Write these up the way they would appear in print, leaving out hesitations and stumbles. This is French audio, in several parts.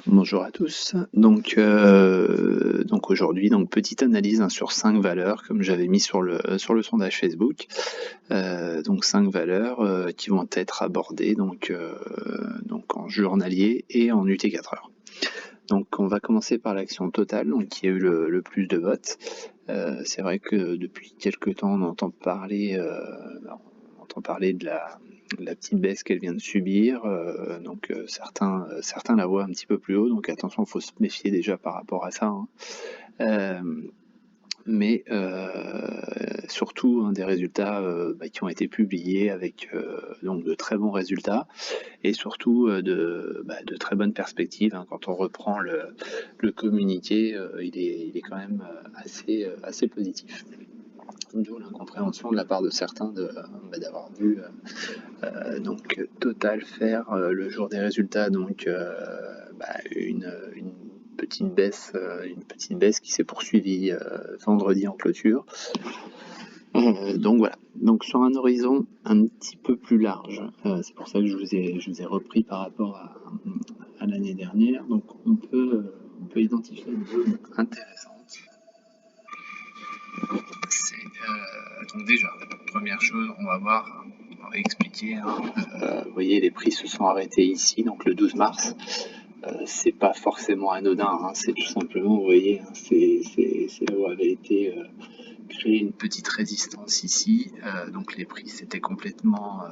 Bonjour à tous. Donc aujourd'hui, petite analyse sur 5 valeurs, comme j'avais mis sur le sondage Facebook. Donc 5 valeurs qui vont être abordées donc en journalier et en UT4 heures. Donc on va commencer par l'action totale, donc qui a eu le plus de votes. C'est vrai que depuis quelques temps on entend parler de la petite baisse qu'elle vient de subir. Certains la voient un petit peu plus haut, donc attention, il faut se méfier déjà par rapport à ça, hein. Mais surtout des résultats qui ont été publiés avec donc de très bons résultats et surtout de très bonnes perspectives, hein. Quand on reprend le communiqué, il est quand même assez positif. D'où l'incompréhension de la part de certains d'avoir vu Total faire le jour des résultats une petite baisse qui s'est poursuivie vendredi en clôture. Donc voilà. Donc sur un horizon un petit peu plus large, c'est pour ça que je vous ai repris par rapport à l'année dernière. Donc on peut identifier une zone intéressante. Donc déjà, première chose, on va expliquer, hein. Vous voyez, les prix se sont arrêtés ici, donc le 12 mars. C'est pas forcément anodin, hein. C'est tout simplement, vous voyez, hein, c'est là où avait été créée une petite résistance ici. Donc les prix s'étaient complètement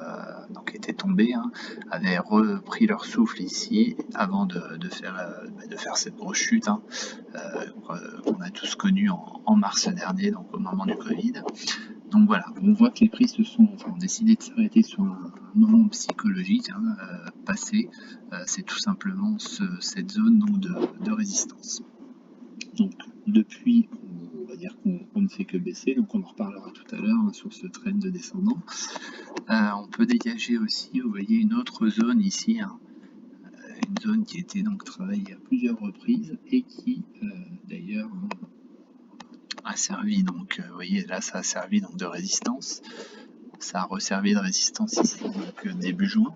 étaient tombés, hein, avaient repris leur souffle ici avant de faire cette grosse chute, hein, qu'on a tous connue en mars dernier, donc au moment du Covid. Donc voilà, on voit que les prix ont décidé de s'arrêter sur un moment psychologique, hein, passé. C'est tout simplement cette zone donc, de résistance. Donc depuis, on va dire qu'on ne fait que baisser, donc on en reparlera tout à l'heure, hein, sur ce trend de descendant. On peut dégager aussi, vous voyez, une autre zone ici, hein, une zone qui a été donc travaillée à plusieurs reprises et qui d'ailleurs a servi, donc vous voyez là ça a servi donc de résistance. Ça a resservi de résistance ici, donc début juin.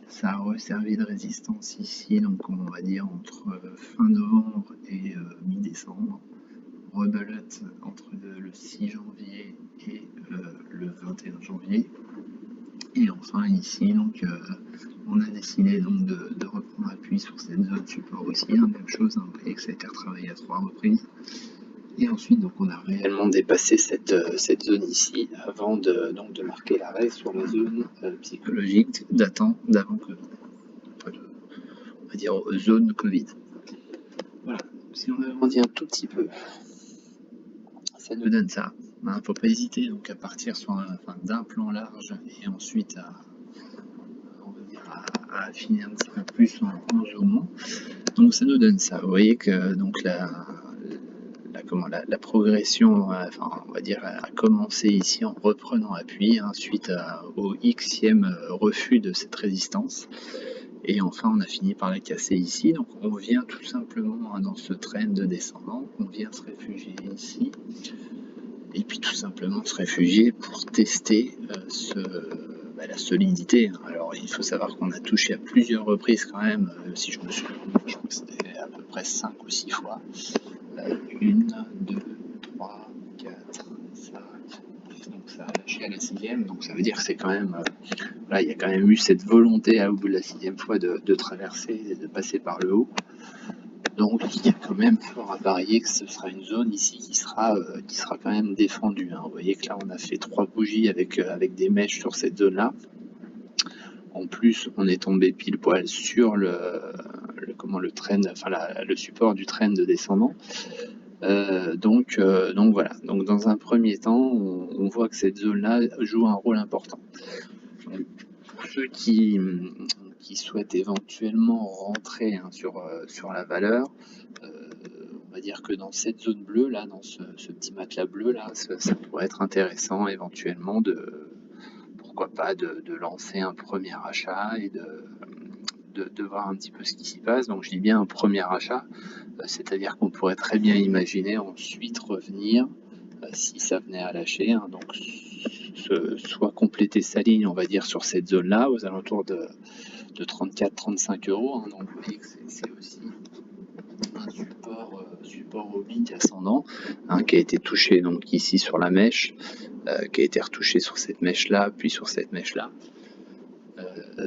Ça a resservi de résistance ici, donc on va dire entre fin novembre et mi-décembre. Rebelote entre le 6 janvier et le 21 janvier. Et enfin ici, donc on a décidé donc de reprendre appui sur cette zone support aussi, hein, même chose, hein, vous voyez que ça a été retravaillé à 3 reprises. Et ensuite, donc, on a réellement dépassé cette zone ici avant de marquer l'arrêt sur la zone psychologique datant d'avant Covid. On va dire zone Covid. Voilà. Si on agrandit un tout petit peu, ça nous donne ça. Il ne faut pas hésiter donc à partir d'un plan large et ensuite à affiner un petit peu plus en zoomant. Donc ça nous donne ça. Vous voyez que donc la progression, on va dire, a commencé ici en reprenant appui, hein, suite au xème refus de cette résistance. Et enfin, on a fini par la casser ici. Donc, on vient tout simplement, hein, dans ce trend descendant, on vient se réfugier ici. Et puis, tout simplement se réfugier pour tester la solidité. Alors, il faut savoir qu'on a touché à plusieurs reprises quand même, si je me souviens, je crois que c'était à peu près 5 ou 6 fois. 1, 2, 3, 4, 5, donc ça a lâché à la 6e, donc ça veut dire que c'est quand même, là il y a quand même eu cette volonté au bout de la 6e fois de traverser et de passer par le haut. Donc il y a quand même fort à parier que ce sera une zone ici qui sera quand même défendue, hein. Vous voyez que là on a fait 3 bougies avec des mèches sur cette zone là. En plus, on est tombé pile poil sur le support du trend descendant. Donc voilà. Donc dans un premier temps, on voit que cette zone-là joue un rôle important. Donc, pour ceux qui souhaitent éventuellement rentrer, hein, sur la valeur, on va dire que dans cette zone bleue là, dans ce petit matelas bleu là, ça pourrait être intéressant éventuellement pourquoi pas de lancer un premier achat et de voir un petit peu ce qui s'y passe. Donc je dis bien un premier achat, c'est-à-dire qu'on pourrait très bien imaginer ensuite revenir, si ça venait à lâcher, hein, donc soit compléter sa ligne, on va dire, sur cette zone-là, aux alentours de de 34-35 euros. Hein, donc vous voyez que c'est aussi un support oblique ascendant, hein, qui a été touché donc ici sur la mèche, qui a été retouché sur cette mèche là, puis sur cette mèche là.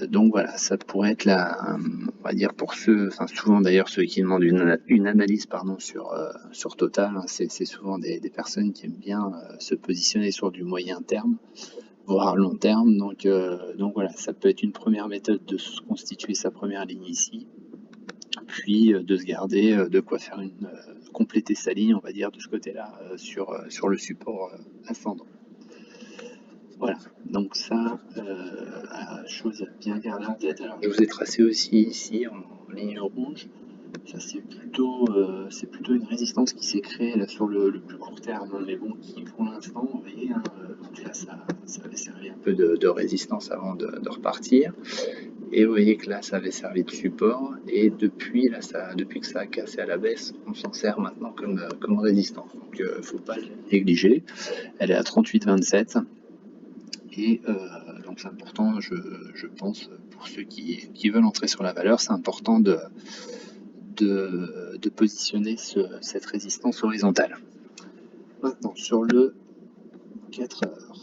Donc voilà, ça pourrait être on va dire pour ceux, enfin souvent d'ailleurs ceux qui demandent une analyse sur Total, hein, c'est souvent des personnes qui aiment bien se positionner sur du moyen terme, voire long terme. Donc voilà, ça peut être une première méthode de se constituer sa première ligne ici, puis de se garder de quoi faire compléter sa ligne, on va dire, de ce côté-là sur le support ascendant. Voilà, donc ça, chose à bien garder en tête. Alors je vous ai tracé aussi ici en ligne rouge. Ça c'est plutôt une résistance qui s'est créée là sur le plus court terme, hein, mais bon, qui pour l'instant, vous voyez, hein, donc là ça avait servi un peu de résistance avant de repartir. Et vous voyez que là ça avait servi de support, et depuis que ça a cassé à la baisse, on s'en sert maintenant comme résistance. Donc faut pas le négliger. Elle est à 38,27. Et donc c'est important, je pense, pour ceux qui veulent entrer sur la valeur, c'est important de positionner cette résistance horizontale. Maintenant, sur le 4 heures.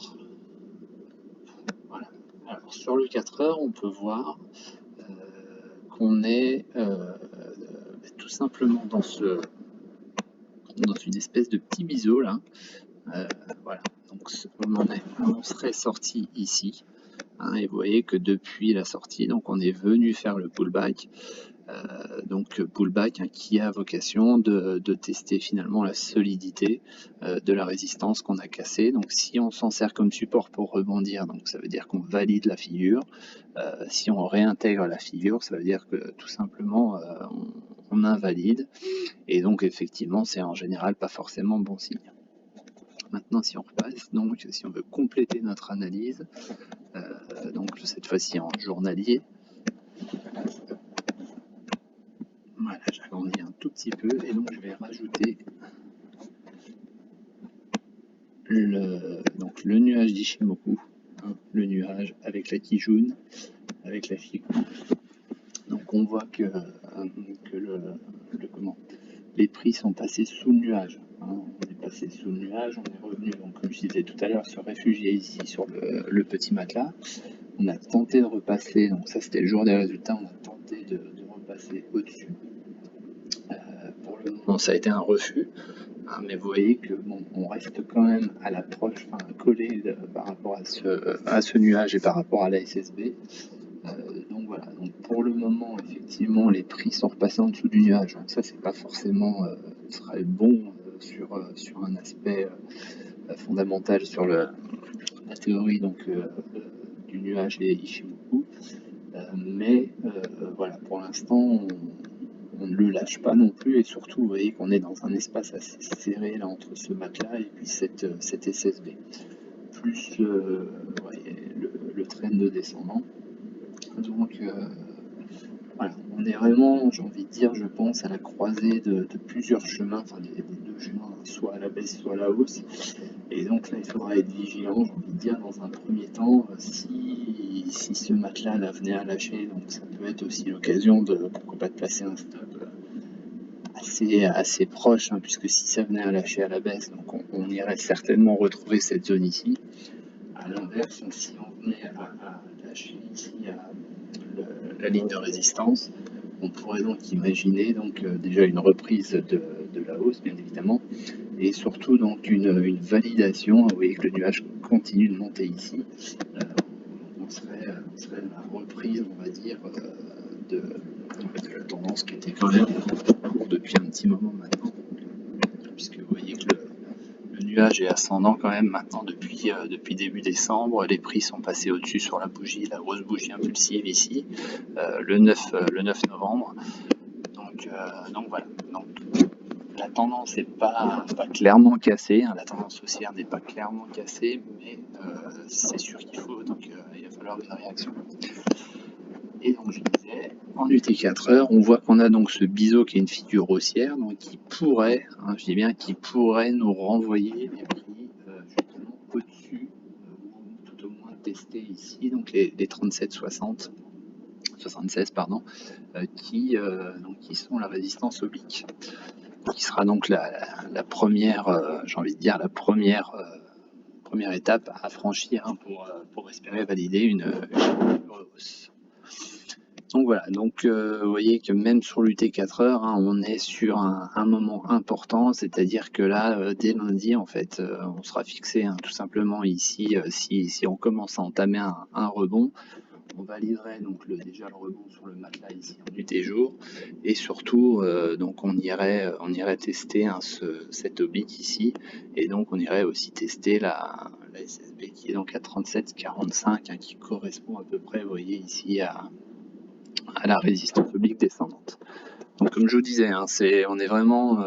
Voilà. Alors, sur le 4 heures, on peut voir qu'on est tout simplement dans une espèce de petit biseau là. Voilà. Donc, on serait sorti ici. Hein, et vous voyez que depuis la sortie, donc on est venu faire le pullback. Donc pullback, hein, qui a vocation de tester finalement la solidité de la résistance qu'on a cassée. Donc si on s'en sert comme support pour rebondir, donc ça veut dire qu'on valide la figure. Si on réintègre la figure, ça veut dire que tout simplement on invalide. Et donc effectivement, c'est en général pas forcément bon signe. Maintenant, si on repasse, donc si on veut compléter notre analyse, donc cette fois-ci en journalier. Voilà, j'agrandis un tout petit peu et donc je vais rajouter le nuage d'Ishimoku, hein, le nuage avec la Kijun, avec la Fiku. Donc on voit que les prix sont passés sous le nuage. Hein. On est passé sous le nuage, on est revenu, donc comme je disais tout à l'heure, se réfugier ici sur le petit matelas. On a tenté de repasser, donc ça c'était le jour des résultats, on a tenté de repasser au-dessus. Pour le moment, ça a été un refus. Hein, mais vous voyez que bon, on reste quand même à l'approche, enfin, collé par rapport à ce nuage et par rapport à la SSB. Donc voilà, donc pour le moment, effectivement, les prix sont repassés en dessous du nuage. Donc ça, c'est pas forcément très bon sur un aspect fondamental sur la théorie donc, du nuage et Ishimoku. Mais voilà, pour l'instant, on ne le lâche pas non plus, et surtout vous voyez qu'on est dans un espace assez serré là entre ce matelas et puis cette SSB, plus le trend de descendant. Donc voilà, on est vraiment, j'ai envie de dire, je pense, à la croisée de plusieurs chemins, enfin des deux chemins, soit à la baisse, soit à la hausse. Et donc là, il faudra être vigilant, j'ai envie de dire, dans un premier temps, si ce matelas là venait à lâcher, donc ça peut être aussi l'occasion pourquoi pas de placer un stop assez proche, hein, puisque si ça venait à lâcher à la baisse, donc on irait certainement retrouver cette zone ici. À l'inverse, si on venait à lâcher ici la ligne de résistance, on pourrait donc imaginer déjà une reprise de la hausse, bien évidemment, et surtout donc une validation. Vous voyez que le nuage continue de monter ici. On serait à la reprise, on va dire, de la tendance qui était quand même en cours depuis un petit moment maintenant, puisque vous voyez que le nuage est ascendant quand même maintenant depuis début décembre. Les prix sont passés au-dessus sur la grosse bougie impulsive ici, le 9 novembre. Donc voilà. Donc, la tendance n'est pas clairement cassée, hein, la tendance haussière n'est pas clairement cassée, mais c'est sûr qu'il faut, donc il va falloir une réaction. Et donc je disais, en UT4 heures, on voit qu'on a donc ce biseau qui est une figure haussière, donc qui pourrait, hein, je dis bien, qui pourrait nous renvoyer les prix justement au-dessus, ou tout au moins tester ici, donc les 37,60. 76 pardon, qui sont la résistance oblique, qui sera donc la première, j'ai envie de dire la première étape à franchir pour espérer valider une hausse. Donc voilà, donc vous voyez que même sur l'UT4 heures, on est sur un moment important, c'est-à-dire que là, dès lundi, en fait, on sera fixé tout simplement ici, si on commence à entamer un rebond, on validerait donc déjà le rebond sur le matelas ici en UT jour, et surtout, donc on irait tester cette oblique ici, et donc on irait aussi tester la SSB qui est donc à 37,45, qui correspond à peu près, vous voyez ici, à la résistance oblique descendante. Donc comme je vous disais, on est vraiment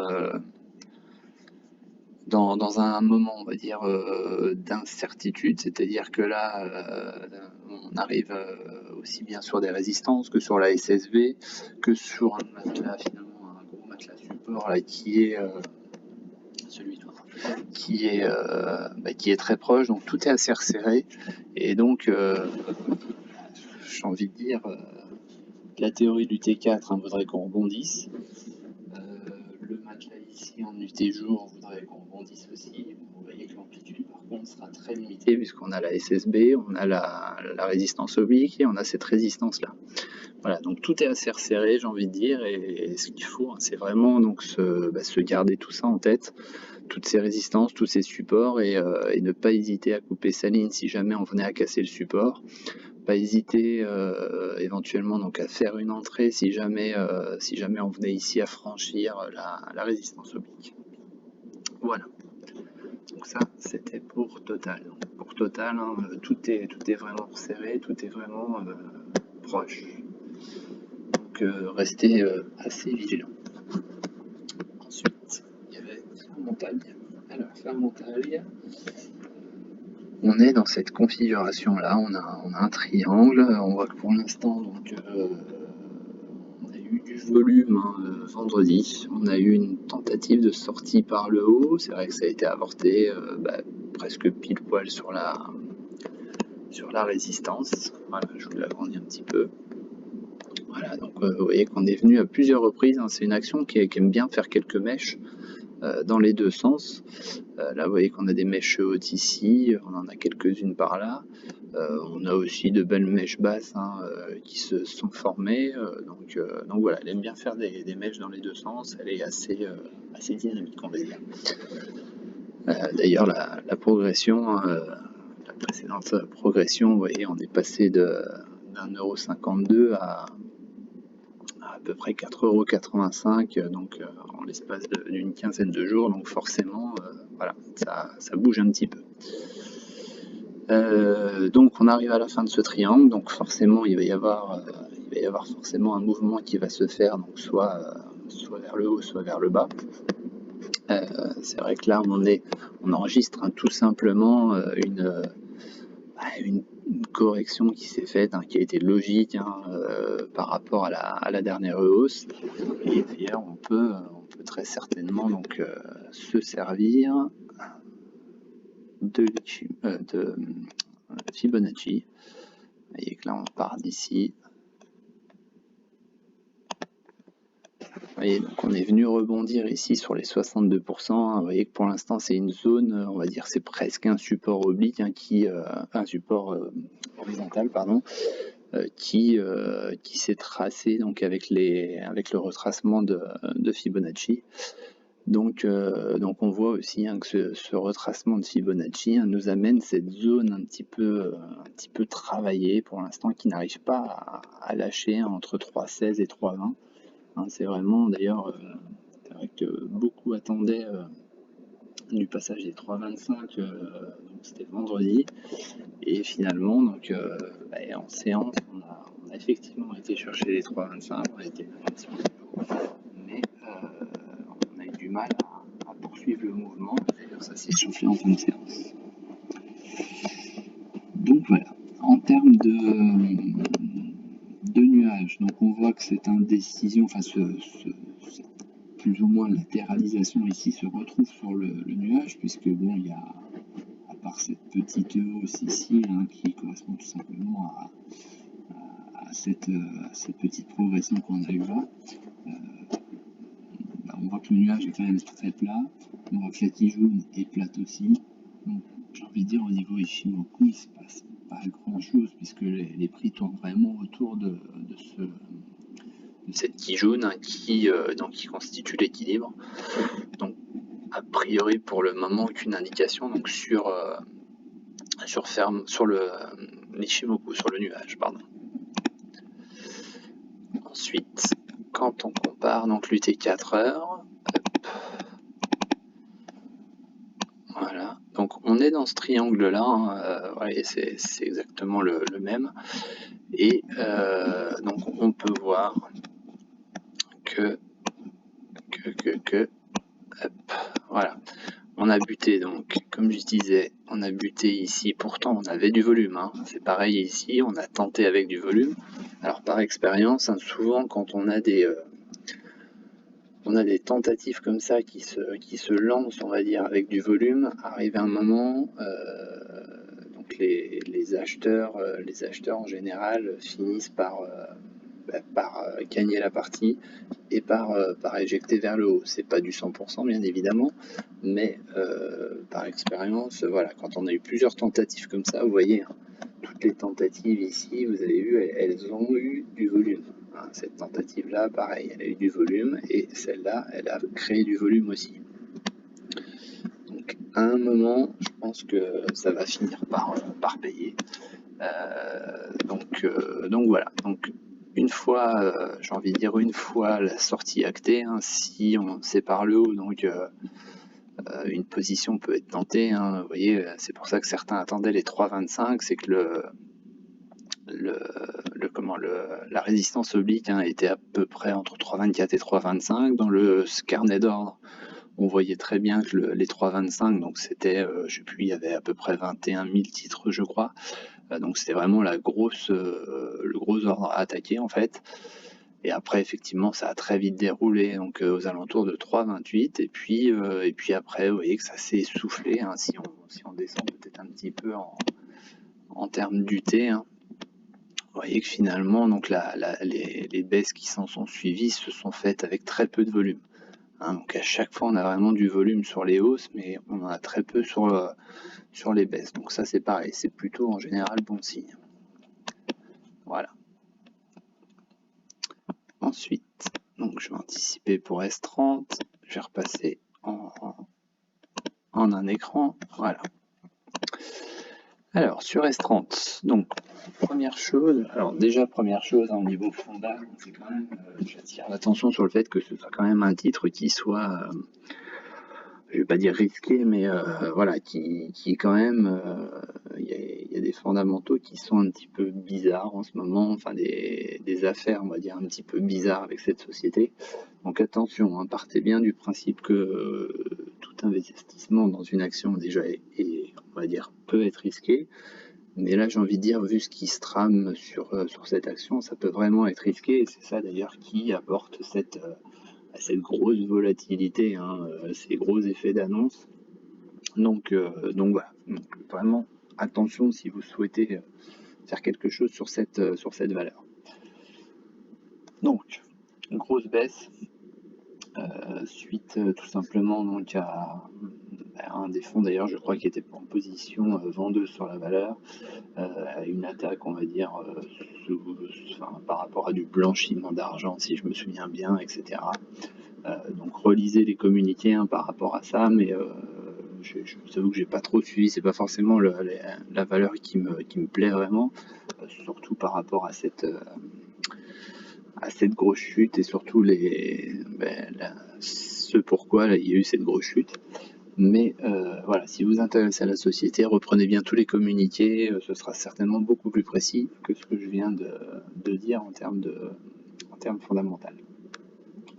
dans un moment, on va dire, d'incertitude, c'est-à-dire que là, on arrive aussi bien sur des résistances que sur la SSV, que sur un matelas, finalement, un gros matelas support là, qui est celui-là, qui est très proche, donc tout est assez resserré, et donc j'ai envie de dire, la théorie du T4 voudrait qu'on rebondisse. Le matelas ici en UT jour voudrait qu'on rebondisse aussi. Vous voyez que l'amplitude par contre sera très limitée puisqu'on a la SSB, on a la résistance oblique et on a cette résistance là. Voilà, donc tout est assez resserré, j'ai envie de dire, et ce qu'il faut, c'est vraiment donc se garder tout ça en tête, toutes ces résistances, tous ces supports, et ne pas hésiter à couper sa ligne si jamais on venait à casser le support. Pas hésiter éventuellement donc à faire une entrée si jamais on venait ici à franchir la résistance oblique. Voilà. Donc ça c'était pour Total. Donc pour Total, tout est vraiment serré, tout est vraiment proche. Donc restez assez vigilant. Ensuite, il y avait Fermontagne. Alors Fermontagne, on est dans cette configuration là, on a un triangle, on voit que pour l'instant donc on a eu du volume vendredi, on a eu une tentative de sortie par le haut, c'est vrai que ça a été avorté presque pile poil sur la résistance. Voilà, je vous l'agrandis un petit peu. Voilà, donc vous voyez qu'on est venu à plusieurs reprises, c'est une action qui aime bien faire quelques mèches dans les deux sens. Là vous voyez qu'on a des mèches hautes ici, on en a quelques-unes par là. On a aussi de belles mèches basses qui se sont formées. Donc voilà, elle aime bien faire des mèches dans les deux sens, elle est assez dynamique, on va dire. D'ailleurs la progression, la précédente progression, vous voyez, on est passé d'1,52 € à peu près 4,85 €, donc en l'espace d'une quinzaine de jours, donc forcément voilà, ça bouge un petit peu. Donc on arrive à la fin de ce triangle, donc forcément il va y avoir forcément un mouvement qui va se faire, donc soit vers le haut, soit vers le bas. C'est vrai que là on enregistre tout simplement une correction qui s'est faite, qui a été logique par rapport à la dernière hausse. Et d'ailleurs on peut très certainement donc se servir de Fibonacci. Vous voyez que là on part d'ici. Vous voyez, donc on est venu rebondir ici sur les 62%. Vous voyez que pour l'instant c'est une zone, on va dire c'est presque un support oblique, un support horizontal, pardon, qui s'est tracé donc avec le retracement de Fibonacci. Donc on voit aussi que ce retracement de Fibonacci nous amène cette zone un petit peu travaillée pour l'instant, qui n'arrive pas à lâcher entre 3,16 et 3,20. C'est vraiment, d'ailleurs, c'est vrai que beaucoup attendaient du passage des 3,25, donc c'était vendredi, et finalement donc en séance on a effectivement été chercher les 3,25, on a été un petit peu plus haut, mais on a eu du mal à poursuivre le mouvement. D'ailleurs ça s'est essoufflé en fin de séance. Donc voilà, en termes de nuages, donc on voit que cette indécision, enfin plus ou moins latéralisation ici se retrouve sur le nuage, puisque bon, il y a, à part cette petite hausse ici qui correspond tout simplement à cette petite progression qu'on a eue là. On voit que le nuage est quand même très plat, on voit que la tige jaune est plate aussi. Donc j'ai envie de dire au niveau Ichimoku, il se passe pas grand chose puisque les prix tournent vraiment autour de cette tige jaune hein, qui constitue l'équilibre. Donc a priori pour le moment aucune indication donc sur l'Ichimoku, sur le nuage, pardon. Ensuite, quand on compare donc l'UT4 heures, voilà, donc on est dans ce triangle là, hein, ouais, c'est exactement le même, et donc on peut voir que hop, voilà. On a buté donc, comme je disais, on a buté ici, pourtant on avait du volume, hein. C'est pareil ici, on a tenté avec du volume. Alors par expérience, hein, souvent quand on a des tentatives comme ça qui se lancent, on va dire, avec du volume, arrive un moment, donc les acheteurs en général finissent par gagner la partie et par éjecter vers le haut. C'est pas du 100% bien évidemment, mais par expérience, voilà, quand on a eu plusieurs tentatives comme ça, vous voyez, hein, toutes les tentatives ici, vous avez vu, elles ont eu du volume. Hein, cette tentative-là, pareil, elle a eu du volume, et celle-là, elle a créé du volume aussi. Donc à un moment, je pense que ça va finir par payer. Donc voilà. Donc une fois, j'ai envie de dire une fois la sortie actée, hein, si on sépare le haut, donc une position peut être tentée. Hein, vous voyez, c'est pour ça que certains attendaient les 3,25, c'est que la résistance oblique hein, était à peu près entre 3,24 et 3,25. Dans le carnet d'ordre, on voyait très bien que les 3,25, donc c'était, je sais plus, il y avait à peu près 21 000 titres, je crois. Donc c'était vraiment le gros ordre à attaquer en fait. Et après effectivement ça a très vite déroulé donc aux alentours de 3,28 et puis après vous voyez que ça s'est essoufflé hein, si on descend peut-être un petit peu en termes d'UT hein. Vous voyez que finalement donc les baisses qui s'en sont suivies se sont faites avec très peu de volume. Hein, donc à chaque fois on a vraiment du volume sur les hausses mais on en a très peu sur les baisses. Donc ça c'est pareil, c'est plutôt en général bon signe. Voilà. Ensuite, donc je vais anticiper pour S30, je vais repasser en un écran, voilà. Alors sur S30, donc première chose, alors déjà première chose au niveau fondal, c'est quand même, j'attire l'attention sur le fait que ce soit quand même un titre qui soit, je vais pas dire risqué, mais voilà, qui est quand même, il y a des fondamentaux qui sont un petit peu bizarres en ce moment, enfin des affaires, on va dire, un petit peu bizarres avec cette société. Donc attention, hein, partez bien du principe que tout investissement dans une action déjà on va dire, peut être risqué. Mais là, j'ai envie de dire, vu ce qui se trame sur cette action, ça peut vraiment être risqué. Et c'est ça d'ailleurs qui apporte cette grosse volatilité, hein, ces gros effets d'annonce. Donc voilà, donc, vraiment attention si vous souhaitez faire quelque chose sur cette valeur. Donc, une grosse baisse, suite tout simplement donc à un des fonds d'ailleurs, je crois, qui était en position vendeuse sur la valeur, une attaque, on va dire, par rapport à du blanchiment d'argent, si je me souviens bien, etc. Donc relisez les communiqués hein, par rapport à ça, mais je vous avoue que j'ai pas trop suivi, c'est pas forcément la valeur qui me plaît vraiment, surtout par rapport à cette grosse chute et surtout ce pourquoi là, il y a eu cette grosse chute. Mais voilà, si vous vous intéressez à la société, reprenez bien tous les communiqués, ce sera certainement beaucoup plus précis que ce que je viens de dire en termes fondamentaux.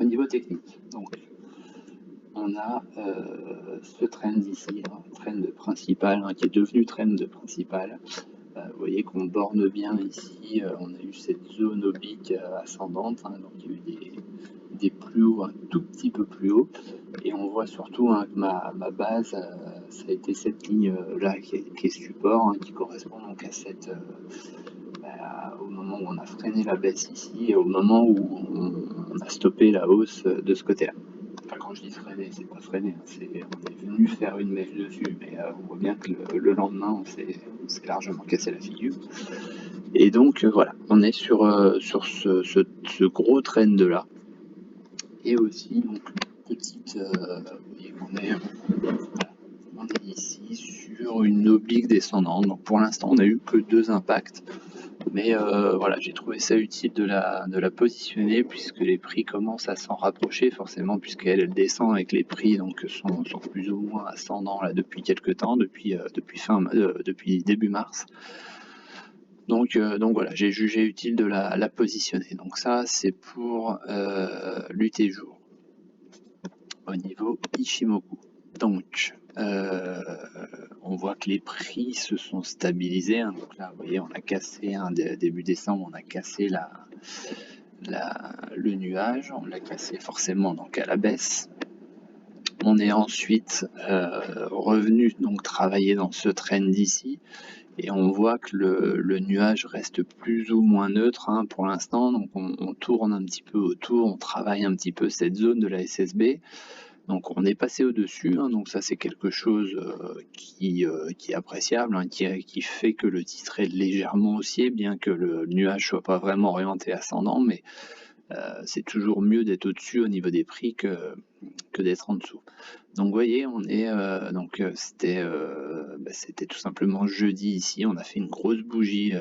Au niveau technique, donc on a ce trend ici, hein, trend principal, hein, qui est devenu trend principal. Vous voyez qu'on borne bien ici, on a eu cette zone oblique ascendante, hein, donc il y a eu des plus hauts, un tout petit peu plus haut, et on voit surtout hein, que ma base, ça a été cette ligne là qui est support, hein, qui correspond donc à au moment où on a freiné la baisse ici et au moment où on a stoppé la hausse de ce côté-là. Enfin, quand je dis freiner, c'est pas freiner, hein, on est venu faire une mèche dessus, mais on voit bien que le lendemain, on s'est largement cassé la figure. Et donc voilà, on est sur ce gros trend là. Et aussi, donc, petite, vous voyez qu'on est, on est ici sur une oblique descendante. Donc pour l'instant, on n'a eu que 2 impacts. Mais voilà, j'ai trouvé ça utile de la positionner puisque les prix commencent à s'en rapprocher forcément puisqu'elle descend avec les prix donc sont plus ou moins ascendants là depuis quelques temps, depuis début mars. Donc voilà, j'ai jugé utile de la positionner. Donc ça, c'est pour l'UT jour au niveau Ichimoku. Donc on voit que les prix se sont stabilisés. Hein. Donc là, vous voyez, on a cassé début décembre, on a cassé le nuage, on l'a cassé forcément donc à la baisse. On est ensuite revenu donc travailler dans ce trend ici. Et on voit que le nuage reste plus ou moins neutre hein, pour l'instant, donc on tourne un petit peu autour, on travaille un petit peu cette zone de la SSB. Donc on est passé au-dessus, hein, donc ça c'est quelque chose qui est appréciable, hein, qui fait que le titre est légèrement haussier, bien que le nuage soit pas vraiment orienté ascendant, mais c'est toujours mieux d'être au-dessus au niveau des prix que d'être en dessous. Donc vous voyez, on est c'était tout simplement jeudi ici, on a fait une grosse bougie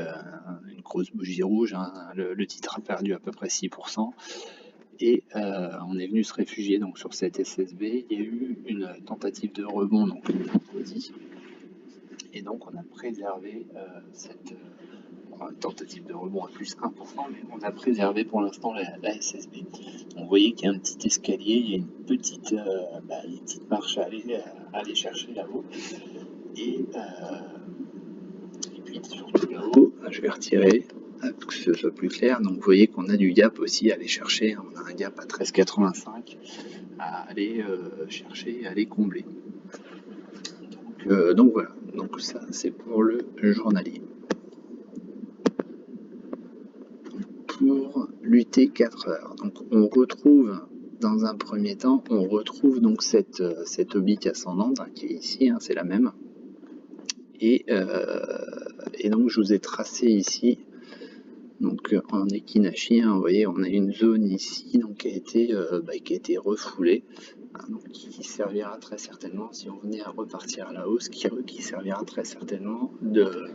rouge, hein, le titre a perdu à peu près 6%. Et on est venu se réfugier donc sur cette SSB. Il y a eu une tentative de rebond donc vendredi, et donc on a préservé cette tentative de rebond à plus 1%, mais on a préservé pour l'instant la SSB. Donc vous voyez qu'il y a un petit escalier, il y a une petite marche à aller chercher là-haut. Et puis surtout là-haut, je vais retirer pour que ce soit plus clair. Donc vous voyez qu'on a du gap aussi à aller chercher. On a un gap à 13,85 à aller chercher, à aller combler. Donc voilà, donc ça c'est pour le journalier. Pour l'UT 4 heures, donc on retrouve dans un premier temps, on retrouve donc cette oblique ascendante hein, qui est ici, hein, c'est la même. Et donc je vous ai tracé ici, donc en Ekinashi, hein, vous voyez, on a une zone ici donc, qui a été refoulée, hein, donc, qui servira très certainement, si on venait à repartir à la hausse, qui servira très certainement de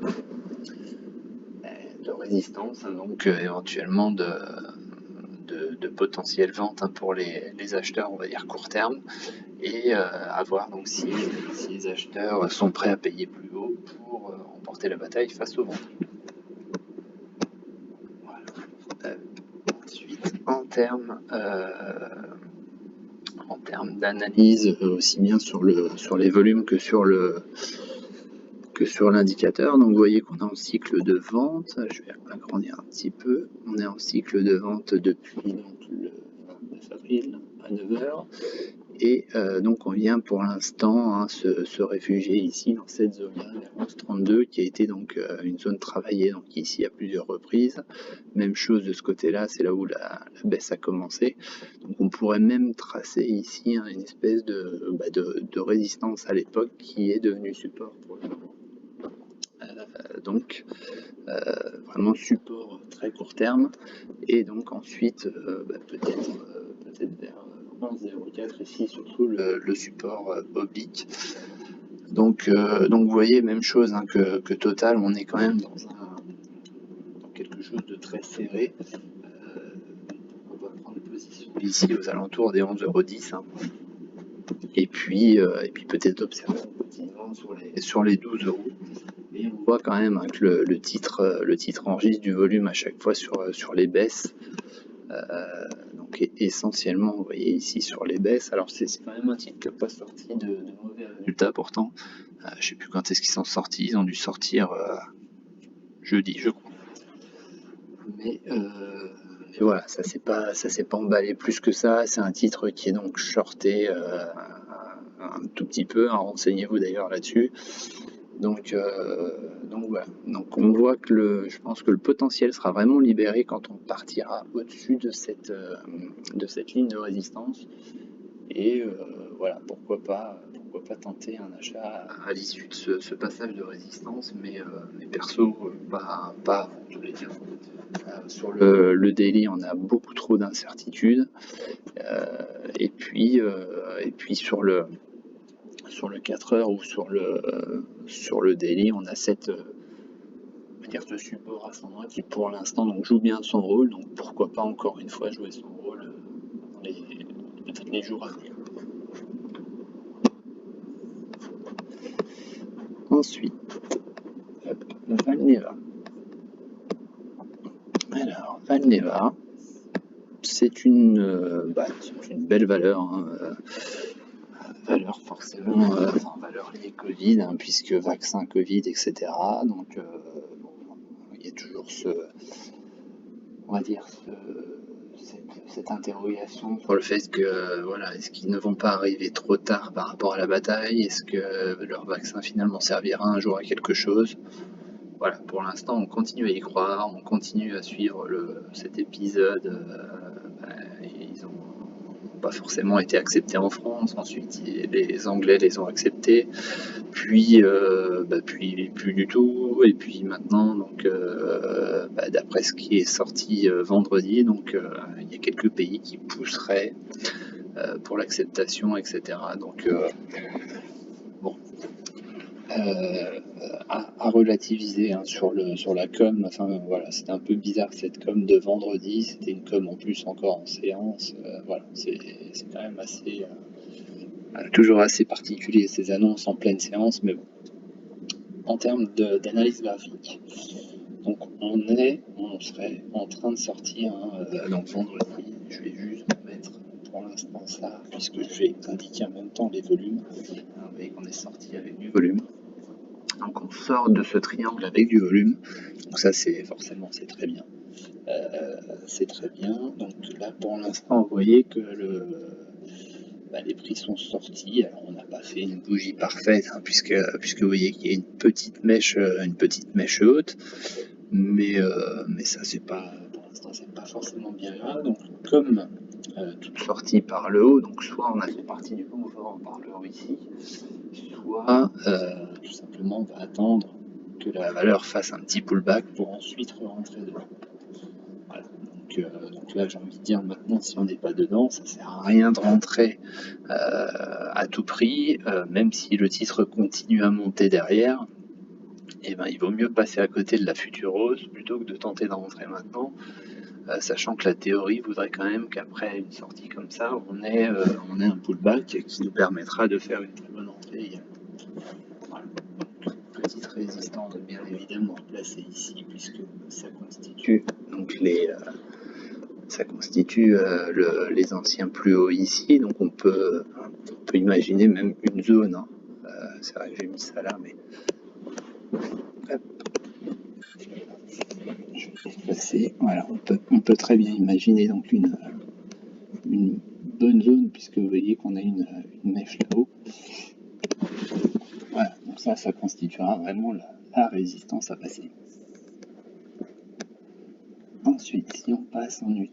résistance, hein, donc éventuellement de potentielle vente hein, pour les acheteurs, on va dire court terme, et à voir donc si les acheteurs sont prêts à payer plus haut pour remporter la bataille face aux vendeurs. Voilà. Ensuite, en termes d'analyse, aussi bien sur les volumes que sur l'indicateur. Donc vous voyez qu'on est en cycle de vente, je vais agrandir un petit peu, on est en cycle de vente depuis donc, le 29 avril à 9h, et donc on vient pour l'instant hein, se réfugier ici dans cette zone-là, vers 11,32, qui a été donc une zone travaillée donc ici à plusieurs reprises. Même chose de ce côté-là, c'est là où la baisse a commencé. Donc on pourrait même tracer ici hein, une espèce de résistance à l'époque qui est devenue support pour le moment. Donc vraiment support très court terme, et donc ensuite peut-être vers 11,04 ici, surtout le support oblique. Donc vous voyez, même chose hein, que Total, on est quand même dans quelque chose de très serré. On va prendre position ici aux alentours des 11,10 €. Hein. Et puis peut-être observer un petit vent sur les 12 €. Et on voit quand même hein, que le titre enregistre du volume à chaque fois sur les baisses. Donc essentiellement, vous voyez ici sur les baisses. Alors c'est quand même un titre qui n'a pas sorti de mauvais résultats pourtant. Je ne sais plus quand est-ce qu'ils sont sortis. Ils ont dû sortir jeudi, je crois. Mais voilà, ça s'est pas emballé plus que ça. C'est un titre qui est donc shorté un tout petit peu. Hein, renseignez-vous d'ailleurs là-dessus. Donc voilà. Donc on voit que je pense que le potentiel sera vraiment libéré quand on partira au-dessus de cette ligne de résistance. Et voilà, pourquoi pas tenter un achat à l'issue de passage de résistance, mais perso, pas avant, je voulais dire. Sur le daily, on a beaucoup trop d'incertitudes. Et puis sur le 4 heures ou sur le daily, on a cette carte de support ascendant qui pour l'instant donc joue bien son rôle, donc pourquoi pas encore une fois jouer son rôle dans les jours à venir. Ensuite, Valneva. Alors, Valneva, c'est une belle valeur, hein, valeur forcément, valeur liée Covid, hein, puisque vaccin Covid, etc. Donc, il y a toujours on va dire, cette interrogation sur le fait que, voilà, est-ce qu'ils ne vont pas arriver trop tard par rapport à la bataille? Est-ce que leur vaccin finalement servira un jour à quelque chose? Voilà, pour l'instant, on continue à y croire, on continue à suivre cet épisode. Ils n'ont pas forcément été acceptés en France, ensuite les Anglais les ont acceptés, puis plus du tout, et puis maintenant, donc d'après ce qui est sorti vendredi, donc il y a quelques pays qui pousseraient pour l'acceptation, etc. Donc bon, à relativiser, hein, sur la com. Enfin voilà, c'était un peu bizarre cette com de vendredi, c'était une com en plus encore en séance. Voilà, c'est quand même assez toujours assez particulier ces annonces en pleine séance, mais bon. En termes d'analyse graphique, donc on serait en train de sortir, hein, donc vendredi. Je vais juste mettre pour l'instant ça, puisque je vais indiquer en même temps les volumes. Vous voyez qu'on est sorti avec du volume. Donc on sort de ce triangle avec du volume. Donc ça c'est très bien. C'est très bien. Donc là pour l'instant vous voyez que les prix sont sortis. Alors on n'a pas fait une bougie parfaite, hein, puisque vous voyez qu'il y a une petite mèche haute, mais ça c'est pas, pour l'instant c'est pas forcément bien grave. Donc comme toute sortie par le haut, donc soit on a fait partie du mouvement par le haut ici, soit tout simplement on va attendre que la valeur fasse un petit pullback pour ensuite rentrer dedans. Voilà. Donc là j'ai envie de dire, maintenant si on n'est pas dedans, ça sert à rien de rentrer à tout prix, même si le titre continue à monter derrière. Et ben, il vaut mieux passer à côté de la future hausse plutôt que de tenter d'en rentrer maintenant, sachant que la théorie voudrait quand même qu'après une sortie comme ça, on ait un pullback qui nous permettra de faire une très bonne entrée. Voilà. Donc, petite résistance bien évidemment placée ici, puisque ça constitue donc les anciens plus hauts ici, donc on peut imaginer même une zone, hein. C'est vrai que j'ai mis ça là, mais hop. Je vais passer. Voilà, on peut très bien imaginer donc une bonne zone, puisque vous voyez qu'on a une mèche là-haut. Voilà, donc ça constituera vraiment la résistance à passer. Ensuite, si on passe en UT,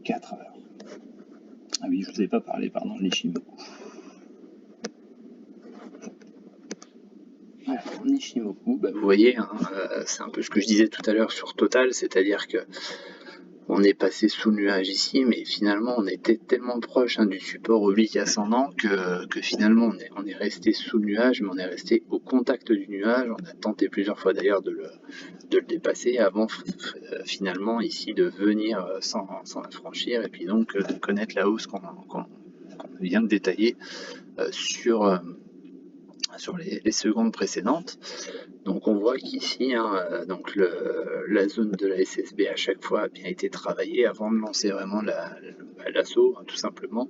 4 heures. Ah oui, je vous ai pas parlé, pardon, de l'Ishimoku. Voilà, en Ishimoku, vous voyez, hein, c'est un peu ce que je disais tout à l'heure sur Total, c'est-à-dire que on est passé sous le nuage ici, mais finalement on était tellement proche, hein, du support oblique ascendant que finalement on est resté sous le nuage, mais on est resté au contact du nuage. On a tenté plusieurs fois d'ailleurs de le dépasser avant finalement ici de venir sans la franchir, et puis donc de connaître la hausse qu'on vient de détailler sur les secondes précédentes. Donc on voit qu'ici, hein, donc la zone de la SSB à chaque fois a bien été travaillée avant de lancer vraiment l'assaut, hein, tout simplement.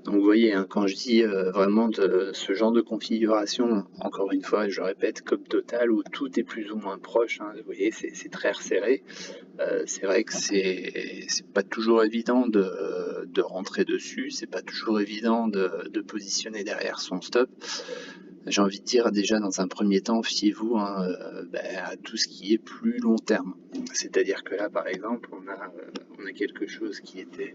Donc vous voyez, hein, quand je dis vraiment de ce genre de configuration, encore une fois, je répète, comme Total, où tout est plus ou moins proche, hein, vous voyez, c'est très resserré. C'est vrai que c'est pas toujours évident de de rentrer dessus. C'est pas toujours évident de positionner derrière son stop. J'ai envie de dire déjà dans un premier temps, fiez-vous à tout ce qui est plus long terme. C'est-à-dire que là, par exemple, on a quelque chose qui était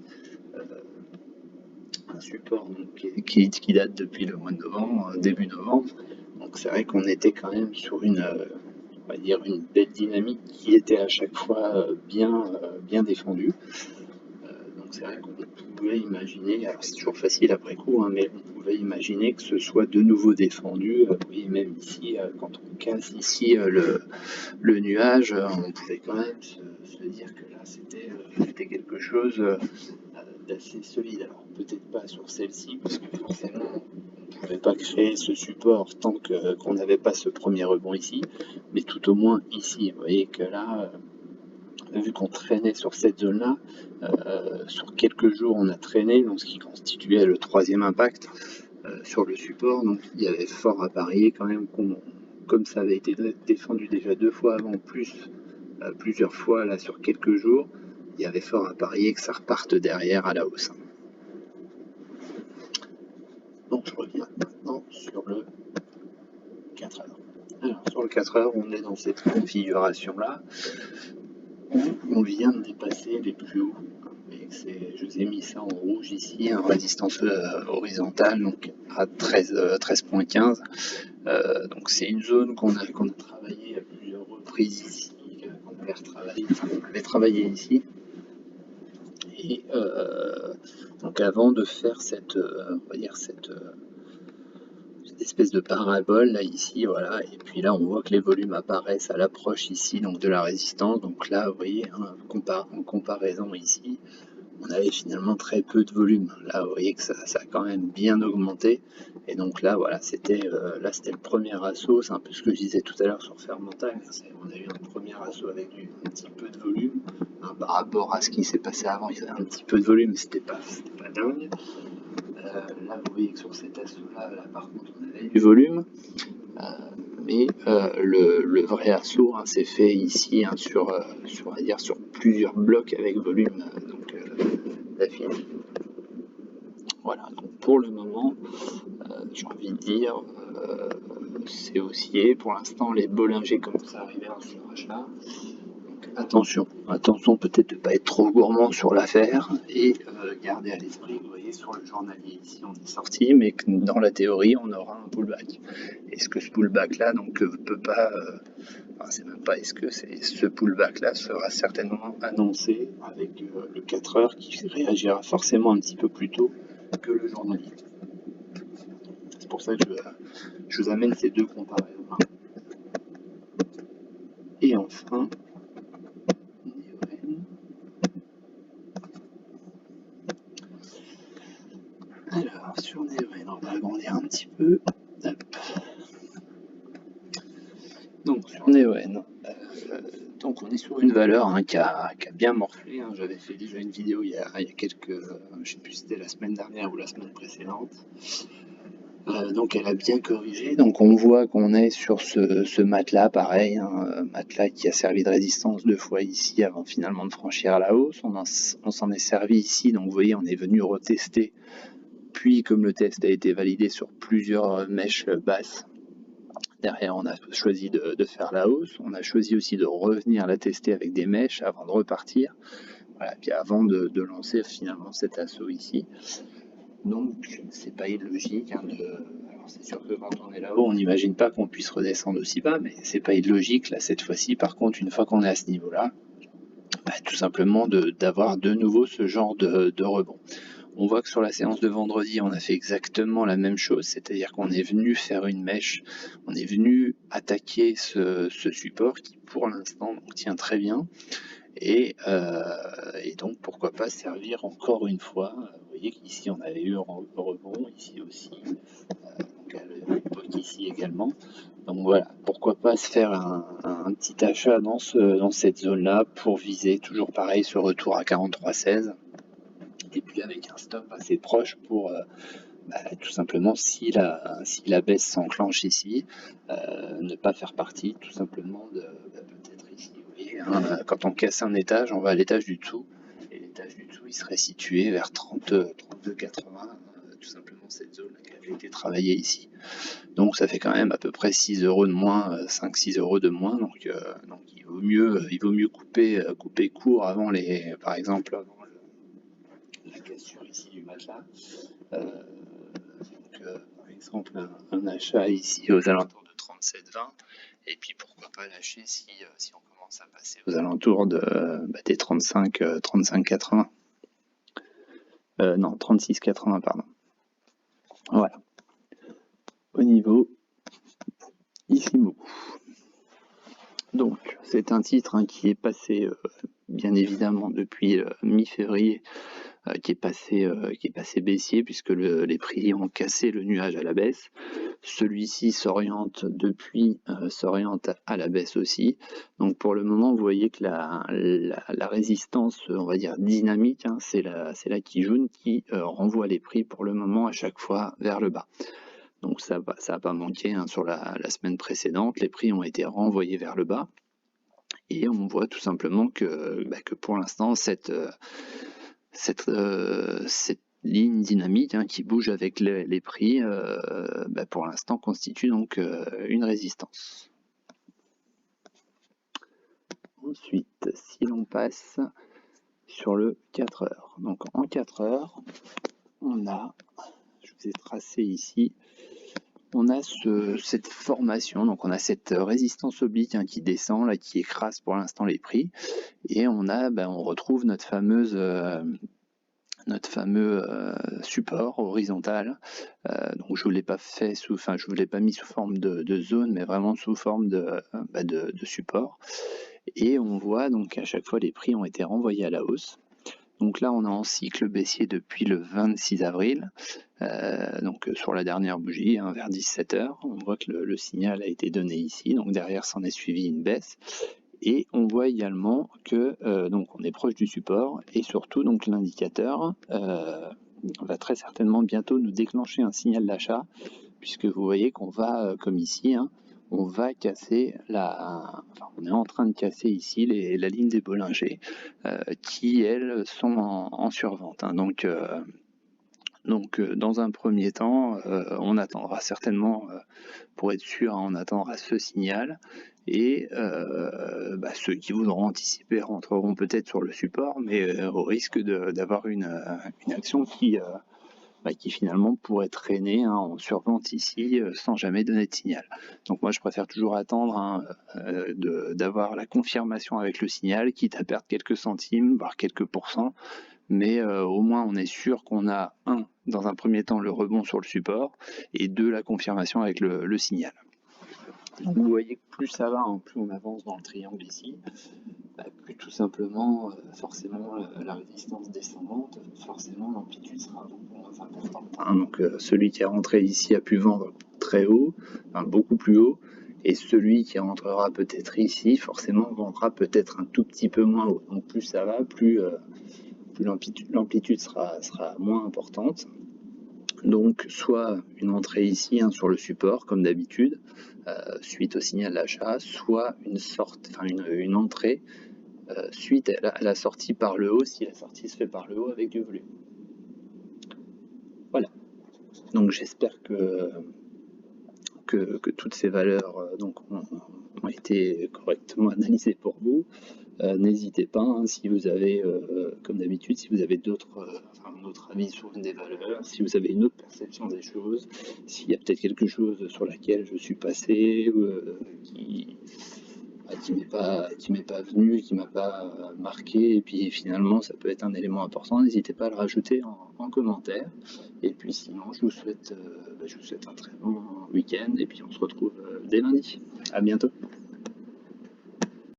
un support donc, qui date depuis le mois de novembre, début novembre. Donc c'est vrai qu'on était quand même sur une belle dynamique qui était à chaque fois bien défendue. Donc c'est vrai qu'on pouvait imaginer, alors c'est toujours facile après coup, mais on pouvait imaginer que ce soit de nouveau défendu. Oui, même ici, quand on casse ici le nuage, on pouvait quand même se dire que là c'était quelque chose d'assez solide. Alors peut-être pas sur celle-ci, parce que forcément on ne pouvait pas créer ce support tant qu'on n'avait pas ce premier rebond ici, mais tout au moins ici. Vous voyez que là, vu qu'on traînait sur cette zone-là, sur quelques jours on a traîné, donc ce qui constituait le troisième impact sur le support, donc il y avait fort à parier quand même comme ça avait été défendu déjà 2 fois avant, plus plusieurs fois là sur quelques jours, il y avait fort à parier que ça reparte derrière à la hausse. Donc je reviens maintenant sur le 4 heures. Alors sur le 4 heures, on est dans cette configuration-là où on vient de dépasser les plus hauts. Je vous ai mis ça en rouge ici, en résistance horizontale, donc à 13.15. Donc c'est une zone qu'on a travaillé à plusieurs reprises ici, qu'on avait travaillé ici. Et donc avant de faire cette espèce de parabole là ici, voilà, et puis là on voit que les volumes apparaissent à l'approche ici donc de la résistance. Donc là vous voyez, en comparaison ici, on avait finalement très peu de volume. Là vous voyez que ça a quand même bien augmenté, et donc là voilà, c'était le premier assaut. C'est un peu ce que je disais tout à l'heure sur Fermental. On a eu un premier assaut avec un petit peu de volume, par rapport à ce qui s'est passé avant. Il y avait un petit peu de volume, mais c'était pas dingue. Là vous voyez que sur cet assaut là par contre on avait du volume, mais le vrai assaut s'est fait ici sur plusieurs blocs avec volume, d'affilée. Voilà, donc pour le moment, j'ai envie de dire, c'est haussier. Pour l'instant, les Bollinger commencent à arriver dans ce rachat. Attention peut-être de ne pas être trop gourmand sur l'affaire, et garder à l'esprit que vous voyez sur le journalier ici on est sorti, mais que dans la théorie on aura un pullback. Est-ce que ce pullback là peut pas, c'est même pas est-ce que ce pullback là sera certainement annoncé avec le 4 heures qui réagira forcément un petit peu plus tôt que le journalier. C'est pour ça que je vous amène ces deux comparaisons là. Et enfin, alors sur Neoen, on va agrandir un petit peu. Hop. Donc sur Neoen, donc on est sur une valeur qui a bien morflé. J'avais fait déjà une vidéo il y a quelques, je sais plus si c'était la semaine dernière ou la semaine précédente. Donc elle a bien corrigé. Donc on voit qu'on est sur ce matelas pareil, matelas qui a servi de résistance 2 fois ici avant finalement de franchir la hausse. On s'en est servi ici, donc vous voyez on est venu retester. Puis comme le test a été validé sur plusieurs mèches basses, derrière on a choisi de faire la hausse. On a choisi aussi de revenir la tester avec des mèches avant de repartir. Voilà, puis avant de lancer finalement cet assaut ici. Donc c'est pas illogique alors c'est sûr que quand on est là-haut, on n'imagine pas qu'on puisse redescendre aussi bas, mais c'est pas illogique là cette fois-ci. Par contre, une fois qu'on est à ce niveau-là, tout simplement d'avoir de nouveau ce genre de rebond. On voit que sur la séance de vendredi, on a fait exactement la même chose, c'est-à-dire qu'on est venu faire une mèche, on est venu attaquer ce support qui pour l'instant tient très bien, et donc pourquoi pas servir encore une fois. Vous voyez qu'ici on avait eu un rebond, ici aussi, ici également. Donc voilà, pourquoi pas se faire un petit achat dans cette zone-là pour viser toujours pareil ce retour à 43,16. Et puis avec un stop assez proche pour tout simplement, si la baisse s'enclenche ici, ne pas faire partie tout simplement de peut-être ici. Vous voyez, quand on casse un étage, on va à l'étage du dessous, et étage du dessous, il serait situé vers 32,80, tout simplement cette zone qui avait été travaillée ici. Donc ça fait quand même à peu près 6 € de moins, 5-6 € de moins, donc il vaut mieux couper court avant par exemple avant la cassure ici du matelas. Par exemple un achat ici aux alentours de 37,20, et puis pourquoi pas lâcher si on commence à passer aux alentours des 35,80. Non, 36,80 pardon. Voilà. Au niveau Ishimo. Donc c'est un titre qui est passé bien évidemment depuis mi-février, qui est passé baissier puisque les prix ont cassé le nuage à la baisse. Celui-ci s'oriente à la baisse aussi. Donc pour le moment, vous voyez que la résistance, on va dire dynamique, c'est la Kijun qui renvoie les prix pour le moment à chaque fois vers le bas. Donc ça n'a pas manqué sur la semaine précédente, les prix ont été renvoyés vers le bas. Et on voit tout simplement que pour l'instant, cette ligne dynamique qui bouge avec les prix, pour l'instant constitue donc une résistance. Ensuite, si l'on passe sur le 4 heures. Donc en 4 heures, on a, je vous ai tracé ici, on a cette formation, donc on a cette résistance oblique qui descend, là, qui écrase pour l'instant les prix, et on retrouve notre fameux support horizontal. Donc je vous l'ai pas mis sous forme de zone, mais vraiment sous forme de support. Et on voit donc à chaque fois les prix ont été renvoyés à la hausse. Donc là, on est en cycle baissier depuis le 26 avril, donc sur la dernière bougie, vers 17 h. On voit que le signal a été donné ici, donc derrière s'en est suivi une baisse. Et on voit également que donc on est proche du support, et surtout donc l'indicateur va très certainement bientôt nous déclencher un signal d'achat, puisque vous voyez qu'on va, comme ici, on va casser on est en train de casser ici la ligne des Bollinger, qui elles sont en survente. Donc dans un premier temps, on attendra certainement, pour être sûr, on attendra ce signal, et ceux qui voudront anticiper rentreront peut-être sur le support, mais au risque d'avoir une action qui finalement pourrait traîner en survente ici sans jamais donner de signal. Donc moi je préfère toujours attendre d'avoir la confirmation avec le signal, quitte à perdre quelques centimes, voire quelques pourcents, mais au moins on est sûr qu'on a dans un premier temps le rebond sur le support, et la confirmation avec le signal. Donc vous voyez que plus ça va, plus on avance dans le triangle ici, plus tout simplement, forcément la résistance descendante, forcément l'amplitude sera beaucoup moins importante. Donc celui qui est rentré ici a pu vendre très haut, beaucoup plus haut, et celui qui rentrera peut-être ici, forcément vendra peut-être un tout petit peu moins haut. Donc plus ça va, plus l'amplitude sera moins importante. Donc soit une entrée ici sur le support comme d'habitude, suite au signal d'achat, soit une entrée suite à la sortie par le haut, si la sortie se fait par le haut avec du volume. Voilà. Donc j'espère que toutes ces valeurs ont été correctement analysées pour vous. N'hésitez pas, si vous avez, comme d'habitude, si vous avez un autre avis sur une des valeurs, si vous avez une autre perception des choses, s'il y a peut-être quelque chose sur laquelle je suis passé, qui m'est pas venu, qui m'a pas marqué, et puis finalement ça peut être un élément important, n'hésitez pas à le rajouter en commentaire. Et puis sinon je vous souhaite un très bon week-end, et puis on se retrouve dès lundi. À bientôt.